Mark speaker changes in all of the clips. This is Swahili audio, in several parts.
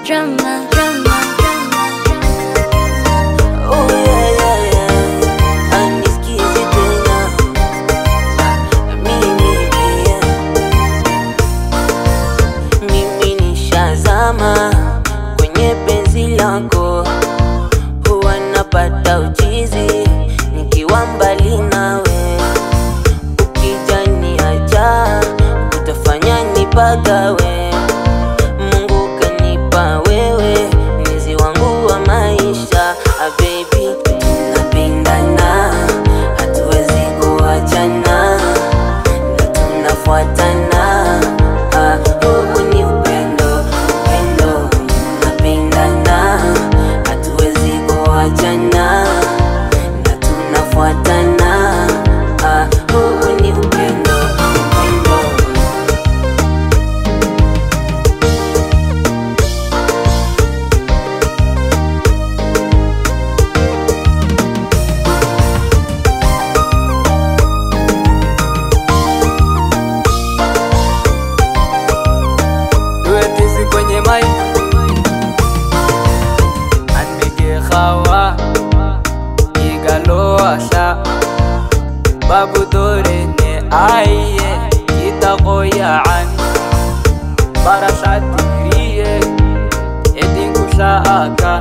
Speaker 1: Drama.
Speaker 2: Oh yeah. Anisikize tena. Mimi nishazama kwenye penzi lako, huwa napata uchizi nikiwa mbali nawe. Ukija niacha utafanya nipagawe. Mungu kanipa wewe, mlezi wangu wa maisha. Baby, tunapendana, hatuwezi kuachana, na tunafuatana. Huu ni upendo. Tunapendana, hatuwezi kuachana, na tunafuatana. Huu ni upendo.
Speaker 3: Kwenye mai anmige khawa igalo asha babu dore ne aiye itagoya an barashatiriye edin kushaaka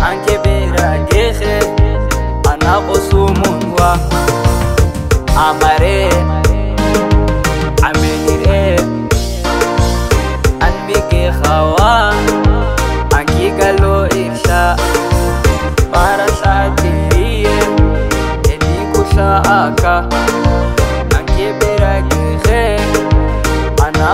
Speaker 3: anke beragehe ana qosumunwa amare amenire anbige khawa angigalo irsha barashatiriye edikushaaka ankeberagehe ana